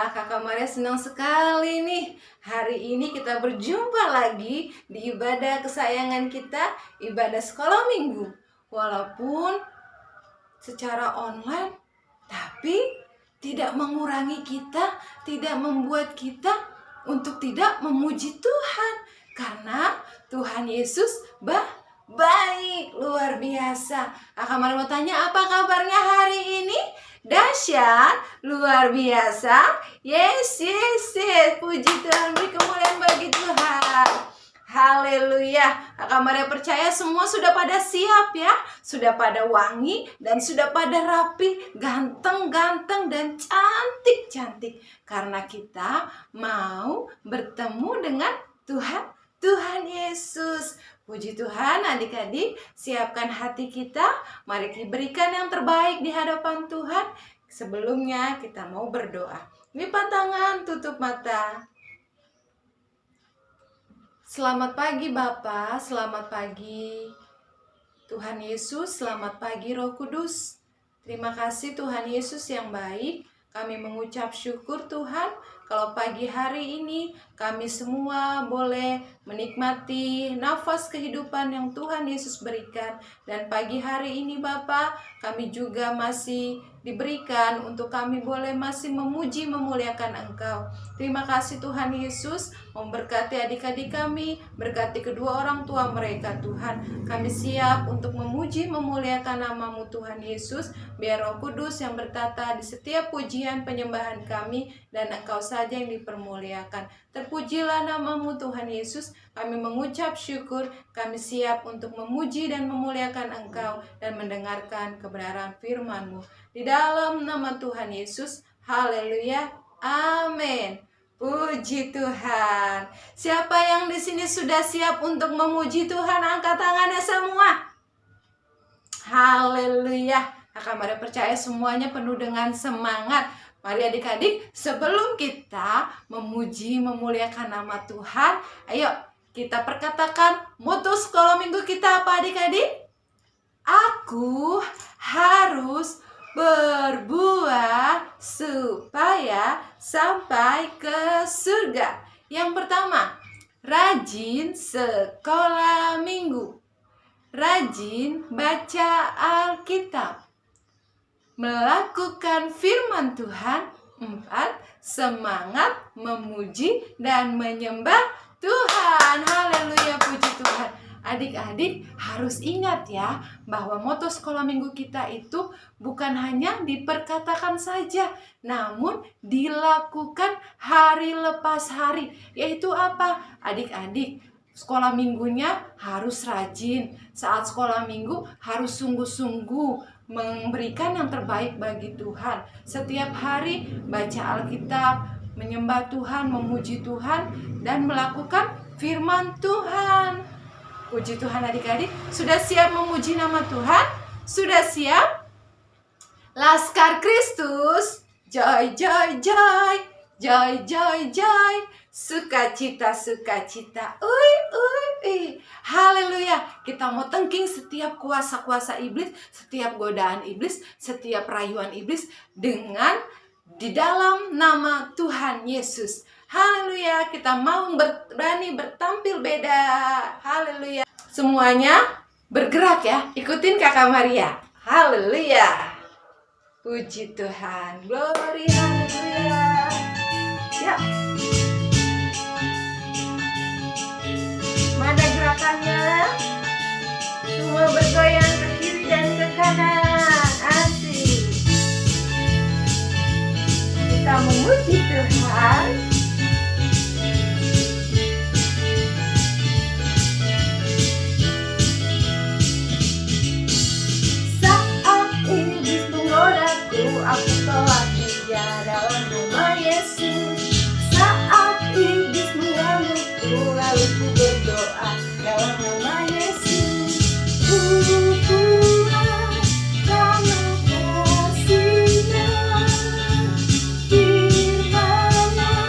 Kakak Maria senang sekali nih. Hari ini kita berjumpa lagi di ibadah kesayangan kita, ibadah sekolah minggu. Walaupun secara online, tapi tidak mengurangi kita, tidak membuat kita untuk tidak memuji Tuhan. Karena Tuhan Yesus baik, luar biasa. Kakak Maria mau tanya, apa kabarnya hari ini? Dahsyat, luar biasa. Yes. Puji Tuhan, beri kemuliaan bagi Tuhan. Haleluya. Kakak Maria percaya semua sudah pada siap ya. Sudah pada wangi dan sudah pada rapi, ganteng dan cantik. Karena kita mau bertemu dengan Tuhan Yesus. Puji Tuhan, adik-adik, siapkan hati kita. Mari kita berikan yang terbaik di hadapan Tuhan. Sebelumnya kita mau berdoa. Lipat tangan, tutup mata. Selamat pagi Bapa, selamat pagi Tuhan Yesus, selamat pagi Roh Kudus. Terima kasih Tuhan Yesus yang baik. Kami mengucap syukur Tuhan, kalau pagi hari ini kami semua boleh menikmati nafas kehidupan yang Tuhan Yesus berikan. Dan pagi hari ini Bapa, kami juga masih diberikan untuk kami boleh masih memuji memuliakan Engkau. Terima kasih Tuhan Yesus, memberkati adik-adik kami, berkati kedua orang tua mereka Tuhan. Kami siap untuk memuji memuliakan nama-Mu Tuhan Yesus. Biar Roh Kudus yang bertata di setiap pujian penyembahan kami, dan Engkau saja yang dipermuliakan. Terpujilah nama-Mu Tuhan Yesus. Kami mengucap syukur, kami siap untuk memuji dan memuliakan Engkau dan mendengarkan kebenaran firman-Mu. Di dalam nama Tuhan Yesus, haleluya, amin. Puji Tuhan. Siapa yang di sini sudah siap untuk memuji Tuhan? Angkat tangannya semua. Haleluya. Kakak Maria percaya semuanya penuh dengan semangat. Mari adik-adik, sebelum kita memuji memuliakan nama Tuhan, ayo kita perkatakan motto sekolah minggu kita apa adik-adik? Aku harus berbuat supaya sampai ke surga. Yang pertama, rajin sekolah minggu. Rajin baca Alkitab. Melakukan firman Tuhan. 4. Semangat memuji dan menyembah Tuhan. Haleluya, puji Tuhan. Adik-adik harus ingat ya, bahwa motto sekolah minggu kita itu bukan hanya diperkatakan saja, namun dilakukan hari lepas hari. Yaitu apa? Adik-adik, sekolah minggunya harus rajin. Saat sekolah minggu harus sungguh-sungguh memberikan yang terbaik bagi Tuhan. Setiap hari baca Alkitab, menyembah Tuhan, memuji Tuhan, dan melakukan firman Tuhan. Puji Tuhan adik-adik, sudah siap memuji nama Tuhan? Sudah siap? Laskar Kristus, joy. Sukacita. Haleluya. Kita mau tengking setiap kuasa-kuasa iblis, setiap godaan iblis, setiap rayuan iblis dengan di dalam nama Tuhan Yesus. Haleluya. Kita mau berani bertampil beda. Haleluya. Semuanya bergerak ya. Ikutin Kakak Maria. Haleluya. Puji Tuhan. Glory, haleluya. Ya. Mana gerakannya? Semua bergoyang ke kiri dan ke kanan. Asik. Kita memuji Tuhan. Saat iblis menggodaku, aku telah sedia dalam nama Yesus. Saat iblis menggangguku, lalu ku berdoa dalam nama Yesus. Pujilah karena kasih-Nya, firman-Nya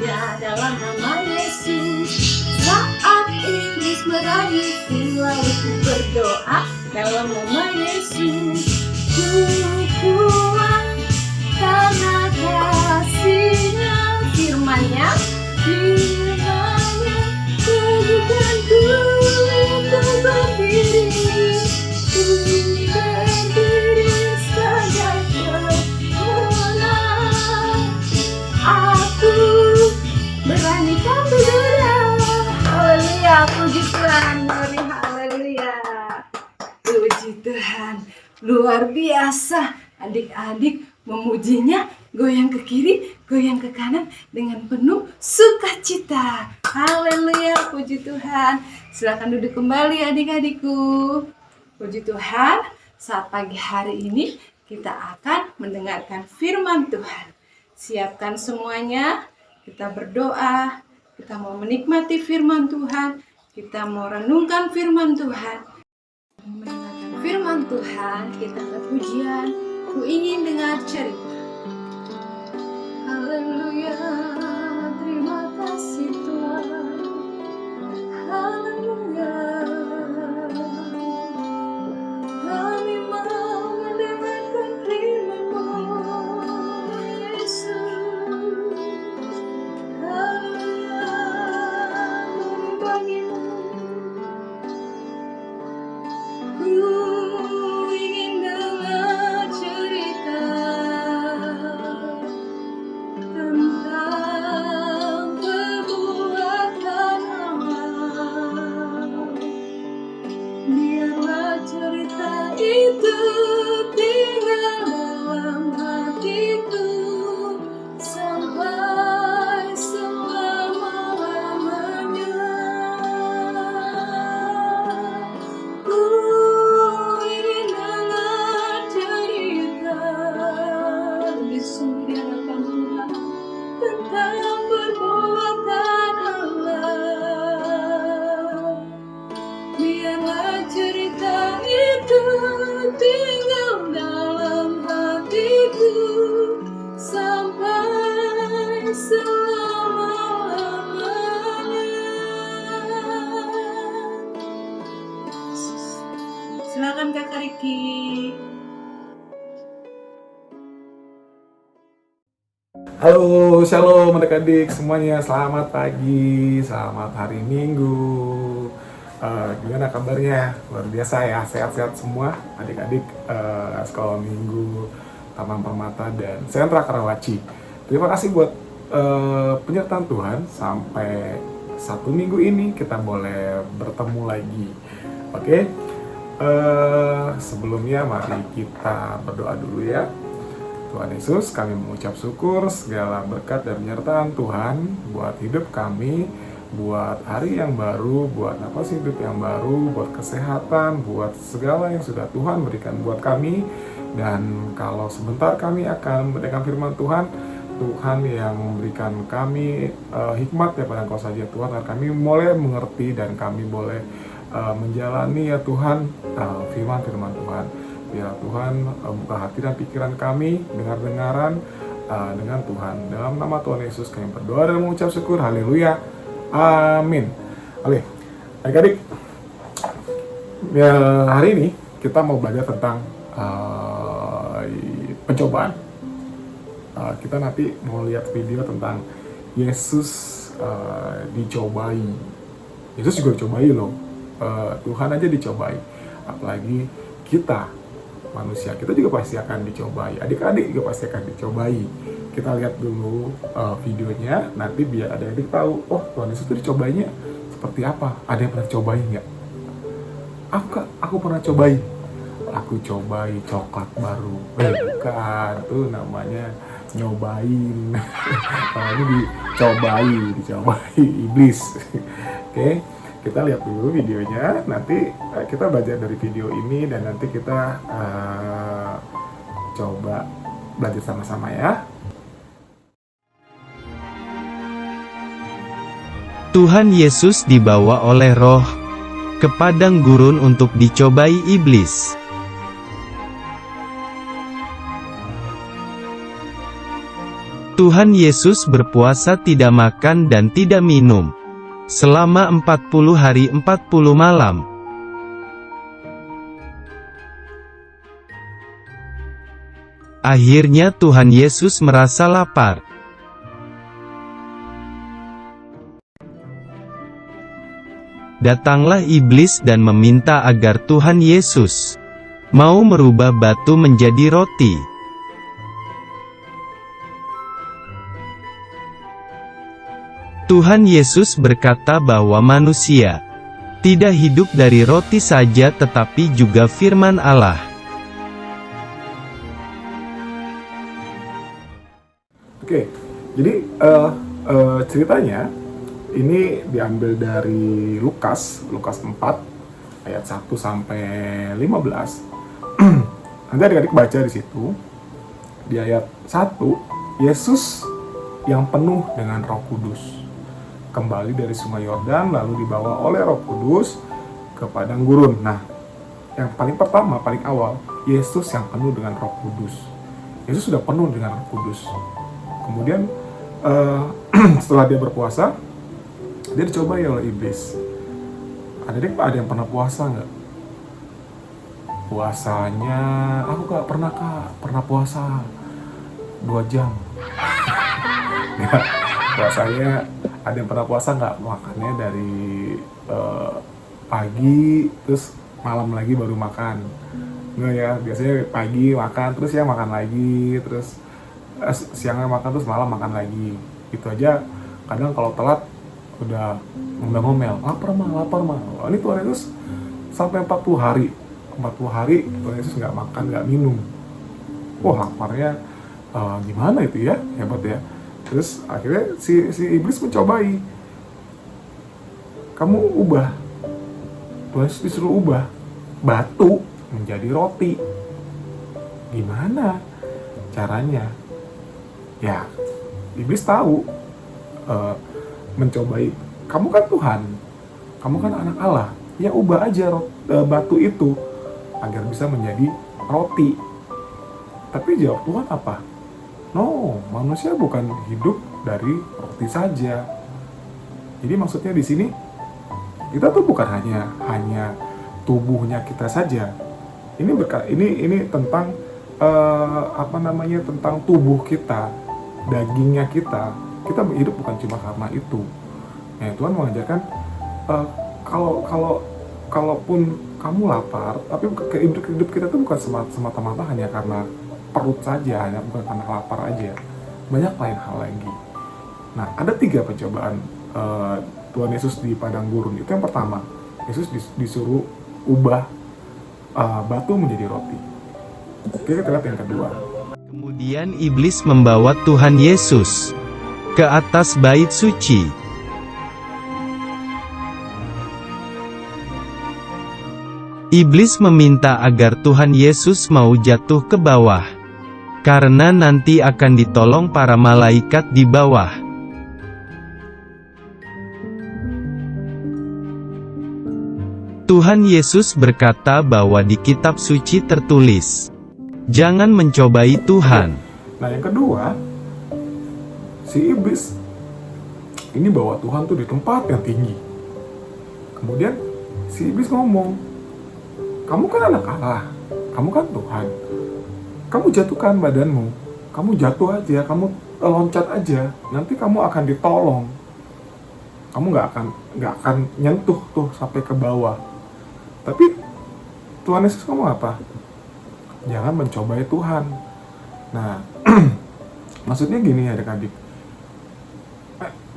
Ya dalam nama Yesus. Saat iblis merayu lalu ku berdoa dalam nama Yesus. Ku kuat karena kasih-Nya, firman-Nya, firman-Nya teguhkanku untuk berdiri, ku berdiri sebagai pemenang. Aku beranikan bergerak. Haleluya, puji Tuhan, haleluya. Puji Tuhan, luar biasa. Adik-adik memujinya, goyang ke kiri, goyang ke kanan dengan penuh sukacita. Haleluya, puji Tuhan. Silakan duduk kembali adik-adikku. Puji Tuhan, saat pagi hari ini kita akan mendengarkan firman Tuhan. Siapkan semuanya, kita berdoa, kita mau menikmati firman Tuhan, kita mau renungkan firman Tuhan. Mendengarkan firman Tuhan, kita berpujian, ku ingin dengar cerita. Haleluya, terima kasih Tuhan. Haleluya, kami mau mendengarkan firman-Mu, Yesus. Haleluya, menyembahi-Mu. Ku ingin dengar cerita tentang perbuatan Allah. Biarlah cerita itu tinggal dalam hatiku sampai selama-lamanya. Ku ingin dengar cerita sungguh di hadapan Tuhan tentang perbuatan Allah. Biarlah cerita itu tinggal dalam hatiku sampai selama-lamanya. Silakan Kakak Riki. Halo, shalom adik-adik semuanya, selamat pagi, selamat hari Minggu. Gimana kabarnya? Luar biasa ya, sehat-sehat semua adik-adik sekolah Minggu Taman Permata dan Sentra Karawaci. Terima kasih buat penyertaan Tuhan sampai 1 minggu ini kita boleh bertemu lagi. Oke, sebelumnya mari kita berdoa dulu ya. Tuhan Yesus, kami mengucap syukur segala berkat dan penyertaan Tuhan buat hidup kami, buat hari yang baru, buat napas hidup yang baru, buat kesehatan, buat segala yang sudah Tuhan berikan buat kami. Dan kalau sebentar kami akan mendengarkan firman Tuhan, Tuhan yang memberikan kami hikmat daripada Engkau saja Tuhan, agar kami boleh mengerti dan kami boleh menjalani ya Tuhan firman-firman Tuhan. Biar Tuhan buka hati dan pikiran kami, dengar-dengaran dengan Tuhan. Dalam nama Tuhan Yesus kami berdoa dan mengucap syukur. Haleluya. Amin. Oke, adik-adik, ya, hari ini kita mau belajar tentang pencobaan. Kita nanti mau lihat video tentang Yesus dicobai. Yesus juga dicobai loh. Tuhan aja dicobai. Apalagi kita manusia, kita juga pasti akan dicobai. Adik-adik juga pasti akan dicobai. Kita lihat dulu videonya, nanti biar adik-adik tahu, oh Tuhan Yesus itu dicobainya seperti apa. Ada yang pernah cobain nggak? Aku pernah cobain. Aku cobai coklat baru. Bukan, tuh namanya nyobain. Ini dicobai iblis. Oke. Kita lihat dulu videonya, nanti kita belajar dari video ini dan nanti kita coba belajar sama-sama ya. Tuhan Yesus dibawa oleh Roh ke padang gurun untuk dicobai iblis. Tuhan Yesus berpuasa tidak makan dan tidak minum selama 40 hari 40 malam. Akhirnya Tuhan Yesus merasa lapar. Datanglah iblis dan meminta agar Tuhan Yesus mau merubah batu menjadi roti. Tuhan Yesus berkata bahwa manusia tidak hidup dari roti saja tetapi juga firman Allah. Oke, jadi ceritanya ini diambil dari Lukas 4 ayat 1 sampai 15. Nanti adik-adik baca di situ. Di ayat 1, Yesus yang penuh dengan Roh Kudus kembali dari Sungai Yordan lalu dibawa oleh Roh Kudus ke padang gurun. Nah, yang paling pertama, paling awal, Yesus yang penuh dengan Roh Kudus. Yesus sudah penuh dengan Roh Kudus. Kemudian setelah dia berpuasa, dia dicobai oleh iblis. Ada yang pernah puasa nggak? Puasanya, aku nggak pernah pernah puasa 2 jam. Ya, puasanya ada yang pernah puasa nggak? Makannya dari pagi terus malam lagi baru makan. Nggak ya, biasanya pagi makan terus siang makan lagi, terus siangnya makan terus malam makan lagi. Itu aja kadang kalau telat udah ngomel-ngomel, lapar mah. Ini Tuhan Yesus sampai 40 hari Tuhan Yesus nggak makan, nggak minum. Wah, laparnya gimana itu ya, hebat ya. Terus akhirnya si iblis mencobai. Kamu ubah. Tuhan Yesus disuruh ubah batu menjadi roti. Gimana caranya? Ya, iblis tahu mencobai. Kamu kan Tuhan, kamu kan anak Allah. Ya ubah aja batu itu agar bisa menjadi roti. Tapi jawab Tuhan apa? No, manusia bukan hidup dari roti saja. Jadi maksudnya di sini kita tuh bukan hanya tubuhnya kita saja. Ini tentang tentang tubuh kita, dagingnya kita. Kita hidup bukan cuma karena itu. Nah, Tuhan mengajarkan kalaupun kamu lapar, tapi hidup kita tuh bukan semata-mata hanya karena perut saja, hanya bukan karena lapar aja, banyak lain hal lagi. Nah, ada 3 pencobaan Tuhan Yesus di padang gurun. Itu yang pertama, Yesus disuruh ubah batu menjadi roti. Oke, kita lihat yang kedua. Kemudian iblis membawa Tuhan Yesus ke atas bait suci. Iblis meminta agar Tuhan Yesus mau jatuh ke bawah, karena nanti akan ditolong para malaikat di bawah. Tuhan Yesus berkata bahwa di kitab suci tertulis, "Jangan mencobai Tuhan." Nah, yang kedua, si iblis ini bawa Tuhan tuh di tempat yang tinggi. Kemudian si iblis ngomong, "Kamu kan anak Allah, kamu kan Tuhan. Kamu jatuhkan badanmu, kamu jatuh aja, kamu loncat aja, nanti kamu akan ditolong. Kamu nggak akan nyentuh tuh sampai ke bawah." Tapi Tuhan Yesus ngomong apa? Jangan mencobai Tuhan. Nah, maksudnya gini ya adik-adik,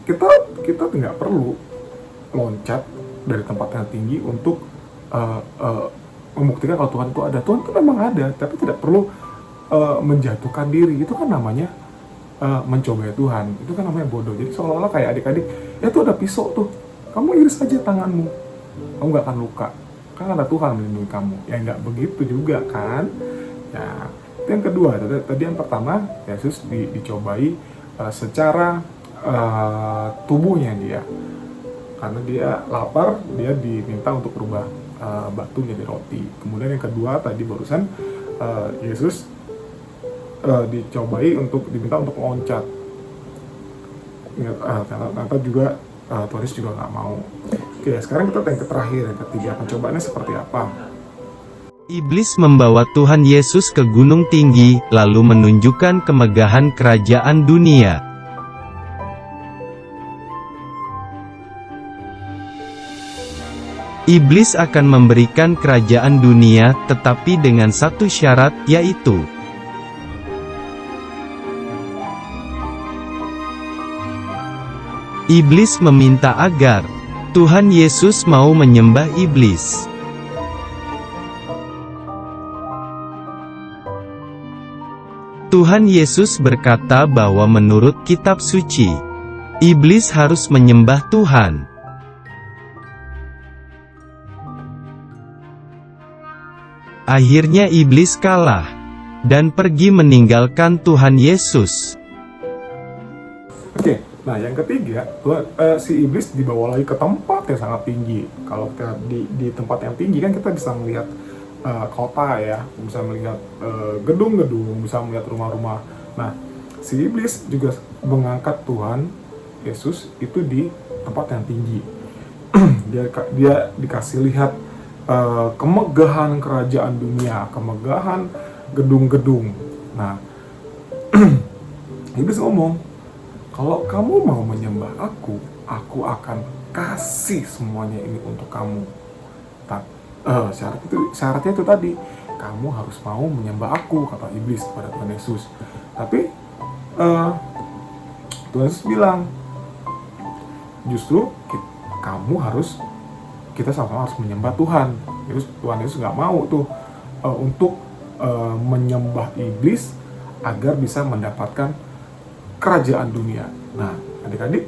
kita nggak perlu loncat dari tempat yang tinggi untuk membuktikan kalau Tuhan itu ada. Tuhan itu memang ada, tapi tidak perlu menjatuhkan diri. Itu kan namanya mencobai Tuhan. Itu kan namanya bodoh. Jadi seolah-olah kayak adik-adik, ya tuh ada pisau tuh, kamu iris aja tanganmu, kamu nggak akan luka. Kan ada Tuhan melindungi kamu. Ya nggak begitu juga kan. Ya, itu yang kedua. Tadi yang pertama, Yesus dicobai secara tubuhnya dia. Karena dia lapar, dia diminta untuk berubah batu menjadi roti. Kemudian yang kedua tadi barusan Yesus dicobai diminta untuk loncat. ternyata juga Tuhan Yesus juga nggak mau. Oke, sekarang kita yang terakhir, yang ketiga, pencobaannya seperti apa? Iblis membawa Tuhan Yesus ke gunung tinggi, lalu menunjukkan kemegahan kerajaan dunia. Iblis akan memberikan kerajaan dunia, tetapi dengan satu syarat, yaitu Iblis meminta agar Tuhan Yesus mau menyembah iblis. Tuhan Yesus berkata bahwa menurut kitab suci, iblis harus menyembah Tuhan. Akhirnya iblis kalah dan pergi meninggalkan Tuhan Yesus. Oke, nah yang ketiga, si iblis dibawa lagi ke tempat yang sangat tinggi. Kalau kita di tempat yang tinggi kan kita bisa melihat kota ya, bisa melihat gedung-gedung, bisa melihat rumah-rumah. Nah, si iblis juga mengangkat Tuhan Yesus itu di tempat yang tinggi. dia dikasih lihat kemegahan kerajaan dunia, kemegahan gedung-gedung. Nah, iblis ngomong, kalau kamu mau menyembah aku akan kasih semuanya ini untuk kamu. Syaratnya itu tadi, kamu harus mau menyembah aku, kata iblis kepada Tuhan Yesus. Tapi Tuhan Yesus bilang, justru kita sama-sama harus menyembah Tuhan. Tuhan Yesus nggak mau tuh untuk menyembah iblis agar bisa mendapatkan kerajaan dunia. Nah, adik-adik,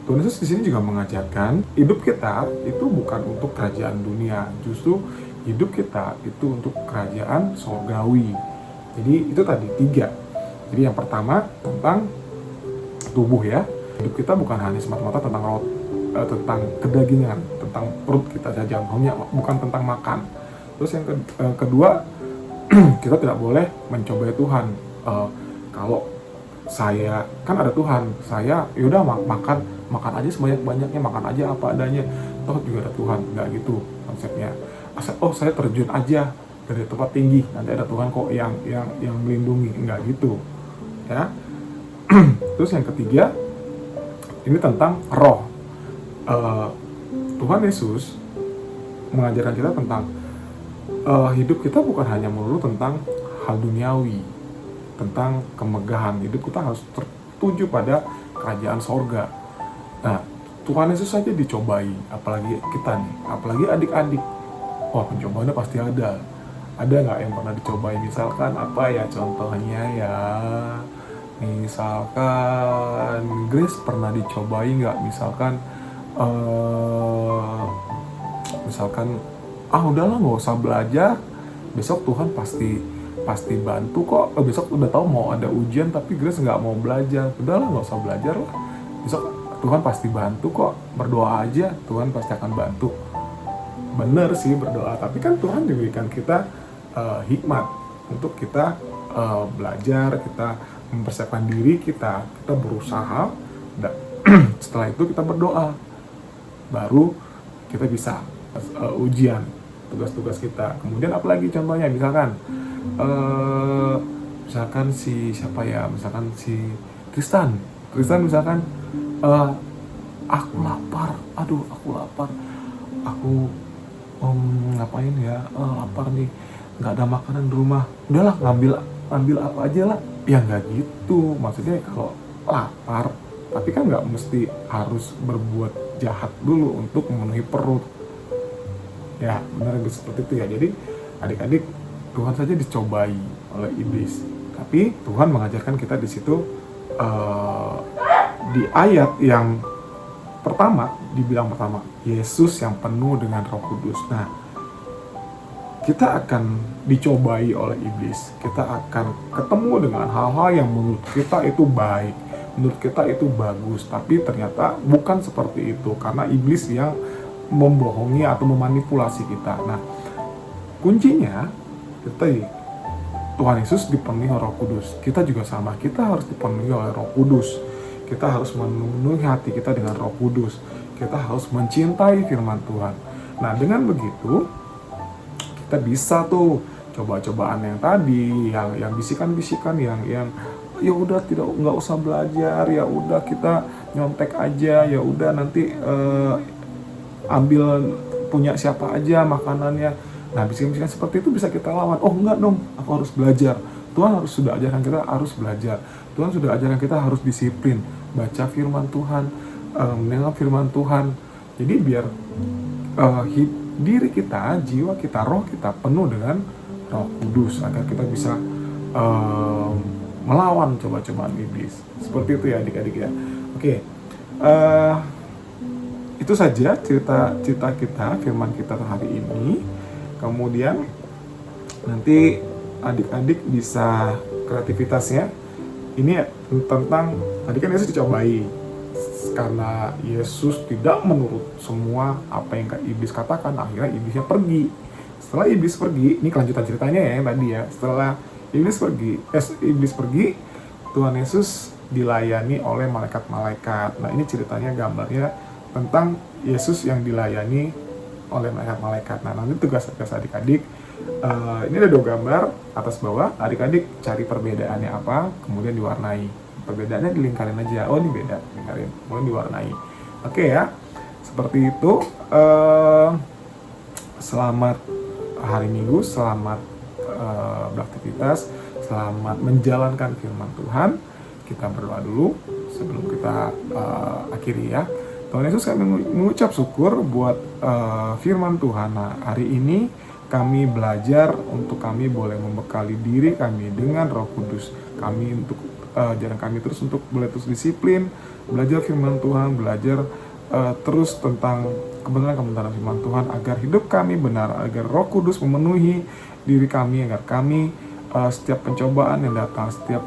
Tuhan Yesus di sini juga mengajarkan hidup kita itu bukan untuk kerajaan dunia, justru hidup kita itu untuk kerajaan surgawi. Jadi itu tadi 3. Jadi yang pertama tentang tubuh ya. Hidup kita bukan hanya semata-mata tentang kedagingan, tentang perut kita saja, bukan tentang makan. Terus yang kedua, kita tidak boleh mencobai Tuhan. Kalau saya kan ada Tuhan, saya yaudah makan aja sebanyak-banyaknya, makan aja apa adanya, toh juga ada Tuhan. Nggak gitu konsepnya. Saya terjun aja dari tempat tinggi, nanti ada Tuhan kok yang melindungi. Nggak gitu ya. Terus yang ketiga, ini tentang roh. Tuhan Yesus mengajarkan kita tentang hidup kita bukan hanya melulu tentang hal duniawi, tentang kemegahan. Hidup kita harus tertuju pada kerajaan sorga. Nah, Tuhan Yesus saja dicobai, apalagi kita nih, apalagi adik-adik. Wah, pencobaannya pasti ada. Ada nggak yang pernah dicobai? Misalkan apa ya contohnya ya? Misalkan Grace pernah dicobai nggak? Misalkan udahlah nggak usah belajar, besok Tuhan pasti bantu kok. Besok udah tahu mau ada ujian tapi Grace nggak mau belajar, udahlah nggak usah belajar lah, besok Tuhan pasti bantu kok, berdoa aja Tuhan pasti akan bantu. Bener sih berdoa, tapi kan Tuhan diberikan kita hikmat untuk kita belajar, kita mempersiapkan diri kita berusaha, dan setelah itu kita berdoa, baru kita bisa ujian tugas-tugas kita. Kemudian apalagi contohnya, misalkan si Tristan misalkan, aku lapar, aku ngapain ya, lapar nih, nggak ada makanan di rumah, udahlah ngambil apa aja lah. Ya nggak gitu, maksudnya kalau lapar, tapi kan nggak mesti harus berbuat jahat dulu untuk memenuhi perut. Ya benar seperti itu ya. Jadi adik-adik, Tuhan saja dicobai oleh iblis, tapi Tuhan mengajarkan kita di situ di ayat yang pertama, dibilang pertama, Yesus yang penuh dengan Roh Kudus. Nah, kita akan dicobai oleh iblis, kita akan ketemu dengan hal-hal yang menurut kita itu baik, menurut kita itu bagus, tapi ternyata bukan seperti itu, karena iblis yang membohongi atau memanipulasi kita. Nah, kuncinya Tuhan Yesus dipenuhi Roh Kudus. Kita juga sama, kita harus dipenuhi oleh Roh Kudus. Kita harus memenuhi hati kita dengan Roh Kudus. Kita harus mencintai firman Tuhan. Nah, dengan begitu kita bisa tuh coba-cobaan yang tadi, yang bisikan-bisikan, yang ya udah nggak usah belajar, ya udah kita nyontek aja, ya udah nanti ambil punya siapa aja makanannya. Nah, bisikan-bisikan seperti itu bisa kita lawan. Oh enggak dong, aku harus belajar. Tuhan sudah ajarkan kita harus belajar. Tuhan sudah ajarkan kita harus disiplin, baca firman Tuhan, mendengar firman Tuhan. Jadi biar diri kita, jiwa kita, roh kita penuh dengan Roh Kudus agar kita bisa melawan coba-cobaan iblis. Seperti itu ya adik-adik ya. Oke, itu saja cerita kita, firman kita hari ini. Kemudian nanti adik-adik bisa kreativitasnya. Ini tentang tadi kan Yesus dicobai karena Yesus tidak menurut semua apa yang iblis katakan, akhirnya iblisnya pergi. Setelah iblis pergi, ini kelanjutan ceritanya ya yang tadi ya. Setelah iblis pergi, Tuhan Yesus dilayani oleh malaikat-malaikat. Nah, ini ceritanya, gambarnya tentang Yesus yang dilayani oleh malaikat-malaikat. Nah, nanti tugas adik-adik, ini ada 2 gambar atas bawah. Adik-adik cari perbedaannya apa, kemudian diwarnai. Perbedaannya dilingkarin aja. Oh, ini beda, lingkarin, kemudian diwarnai. Oke ya, seperti itu. Selamat hari Minggu, selamat beraktivitas, selamat menjalankan firman Tuhan. Kita berdoa dulu sebelum kita akhiri ya. Tuhan Yesus, kami mengucap syukur buat firman Tuhan. Nah, hari ini kami belajar untuk kami boleh membekali diri kami dengan Roh Kudus. Kami untuk jangan kami terus untuk boleh terus disiplin, belajar firman Tuhan, belajar terus tentang kebenaran firman Tuhan agar hidup kami benar, agar Roh Kudus memenuhi diri kami, agar kami setiap pencobaan yang datang, setiap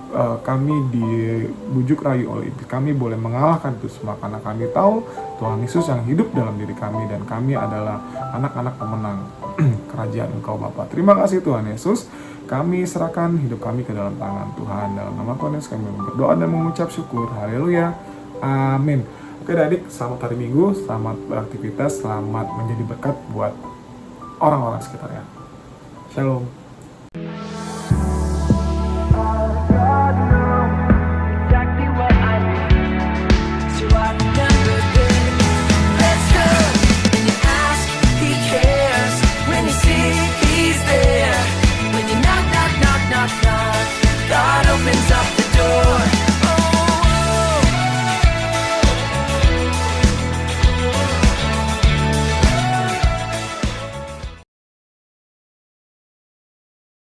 kami dibujuk rayu oleh iblis, kami boleh mengalahkan itu semua karena kami tahu Tuhan Yesus yang hidup dalam diri kami dan kami adalah anak-anak pemenang kerajaan Engkau Bapa. Terima kasih Tuhan Yesus. Kami serahkan hidup kami ke dalam tangan Tuhan. Dalam nama Tuhan Yesus kami berdoa dan mengucap syukur. Haleluya. Amin. Oke adik, selamat hari Minggu, selamat beraktivitas, selamat menjadi berkat buat orang-orang sekitarnya. Shalom.